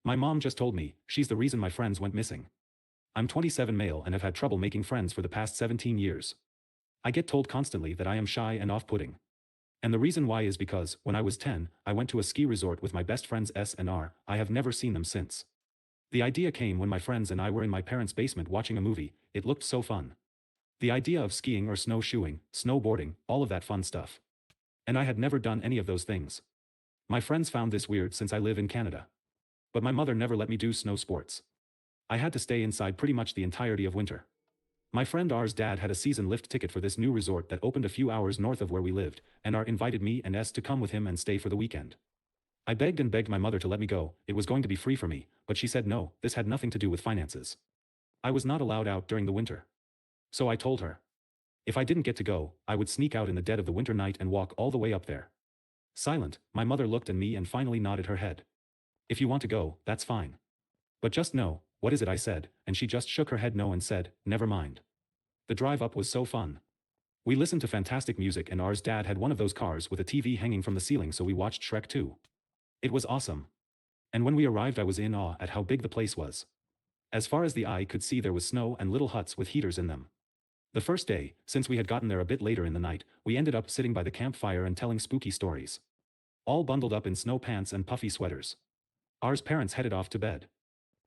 My mom just told me, she's the reason my friends went missing. I'm 27 male and have had trouble making friends for the past 17 years. I get told constantly that I am shy and off-putting. And the reason why is because, when I was 10, I went to a ski resort with my best friends S and R. I have never seen them since. The idea came when my friends and I were in my parents' basement watching a movie. It looked so fun. The idea of skiing or snowshoeing, snowboarding, all of that fun stuff. And I had never done any of those things. My friends found this weird since I live in Canada. But my mother never let me do snow sports. I had to stay inside pretty much the entirety of winter. My friend R's dad had a season lift ticket for this new resort that opened a few hours north of where we lived, and R invited me and S to come with him and stay for the weekend. I begged and begged my mother to let me go. It was going to be free for me, but she said no, this had nothing to do with finances. I was not allowed out during the winter. So I told her. If I didn't get to go, I would sneak out in the dead of the winter night and walk all the way up there. Silent, my mother looked at me and finally nodded her head. If you want to go, that's fine. But just know, what is it I said, and she just shook her head no and said, never mind. The drive up was so fun. We listened to fantastic music and R's dad had one of those cars with a TV hanging from the ceiling, so we watched Shrek 2. It was awesome. And when we arrived I was in awe at how big the place was. As far as the eye could see there was snow and little huts with heaters in them. The first day, since we had gotten there a bit later in the night, we ended up sitting by the campfire and telling spooky stories. All bundled up in snow pants and puffy sweaters. R's parents headed off to bed.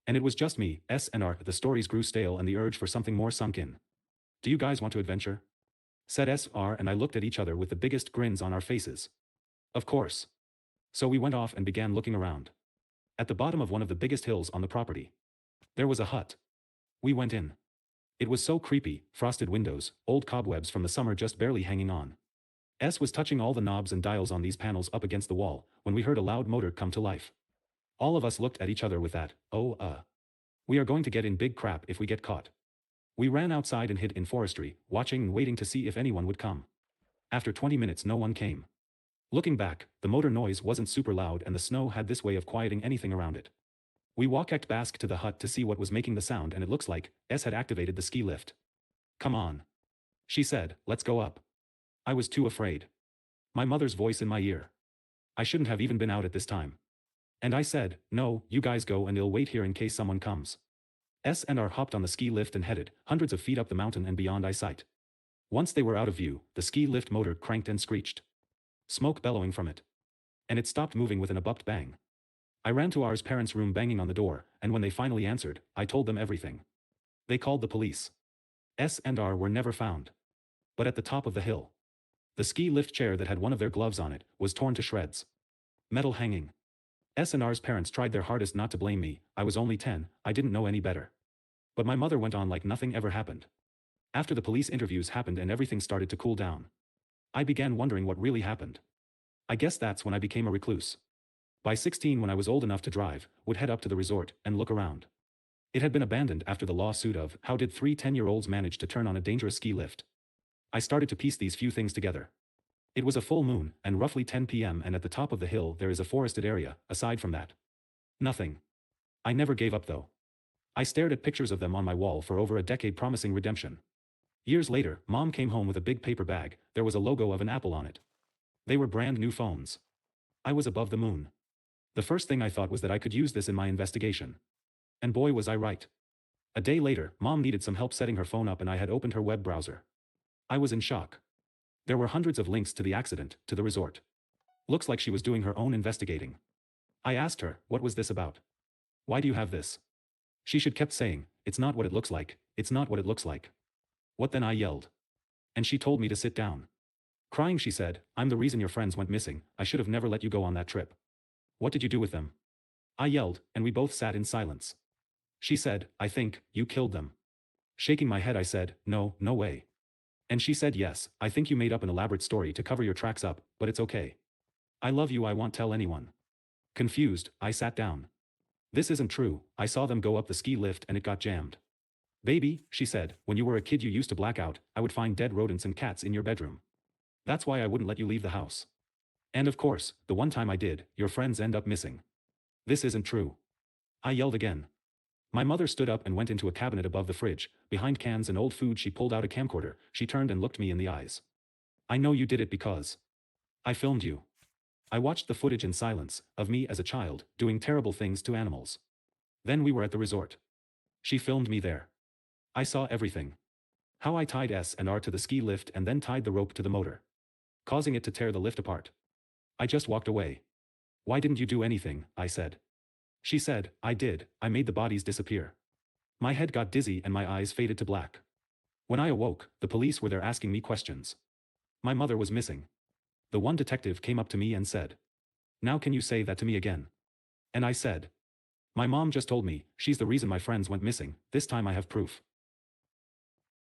And it was just me, S and R. The stories grew stale and the urge for something more sunk in. Do you guys want to adventure? Said S R and I looked at each other with the biggest grins on our faces. Of course. So we went off and began looking around. At the bottom of one of the biggest hills on the property, there was a hut. We went in. It was so creepy, frosted windows, old cobwebs from the summer just barely hanging on. S was touching all the knobs and dials on these panels up against the wall, when we heard a loud motor come to life. All of us looked at each other with that, we are going to get in big crap if we get caught. We ran outside and hid in forestry, watching and waiting to see if anyone would come. After 20 minutes no one came. Looking back, the motor noise wasn't super loud and the snow had this way of quieting anything around it. We walked back to the hut to see what was making the sound and it looks like S had activated the ski lift. Come on. She said, let's go up. I was too afraid. My mother's voice in my ear. I shouldn't have even been out at this time. And I said, no, you guys go and I'll wait here in case someone comes. S and R hopped on the ski lift and headed hundreds of feet up the mountain and beyond eyesight. Once they were out of view, the ski lift motor cranked and screeched. Smoke bellowing from it. And it stopped moving with an abrupt bang. I ran to R's parents' room banging on the door, and when they finally answered, I told them everything. They called the police. S and R were never found. But at the top of the hill, the ski lift chair that had one of their gloves on it was torn to shreds. Metal hanging. S and R's parents tried their hardest not to blame me. I was only 10, I didn't know any better. But my mother went on like nothing ever happened. After the police interviews happened and everything started to cool down, I began wondering what really happened. I guess that's when I became a recluse. By 16, when I was old enough to drive, would head up to the resort and look around. It had been abandoned after the lawsuit of how did 3 10-year-olds manage to turn on a dangerous ski lift. I started to piece these few things together. It was a full moon, and roughly 10 p.m. and at the top of the hill there is a forested area. Aside from that, nothing. I never gave up though. I stared at pictures of them on my wall for over a decade promising redemption. Years later, Mom came home with a big paper bag. There was a logo of an apple on it. They were brand new phones. I was above the moon. The first thing I thought was that I could use this in my investigation. And boy was I right. A day later, Mom needed some help setting her phone up and I had opened her web browser. I was in shock. There were hundreds of links to the accident, to the resort. Looks like she was doing her own investigating. I asked her, what was this about? Why do you have this? She should kept saying, it's not what it looks like, it's not what it looks like. What then? I yelled. And she told me to sit down. Crying she said, I'm the reason your friends went missing, I should have never let you go on that trip. What did you do with them? I yelled, and we both sat in silence. She said, I think, you killed them. Shaking my head I said, no, no way. And she said yes, I think you made up an elaborate story to cover your tracks up, but it's okay. I love you, I won't tell anyone. Confused, I sat down. This isn't true, I saw them go up the ski lift and it got jammed. Baby, she said, when you were a kid you used to black out, I would find dead rodents and cats in your bedroom. That's why I wouldn't let you leave the house. And of course, the one time I did, your friends end up missing. This isn't true. I yelled again. My mother stood up and went into a cabinet above the fridge. Behind cans and old food she pulled out a camcorder. She turned and looked me in the eyes. I know you did it because I filmed you. I watched the footage in silence, of me as a child, doing terrible things to animals. Then we were at the resort. She filmed me there. I saw everything. How I tied S and R to the ski lift and then tied the rope to the motor, causing it to tear the lift apart. I just walked away. Why didn't you do anything, I said. She said, I did, I made the bodies disappear. My head got dizzy and my eyes faded to black. When I awoke, the police were there asking me questions. My mother was missing. The one detective came up to me and said, now can you say that to me again? And I said, my mom just told me, she's the reason my friends went missing, this time I have proof.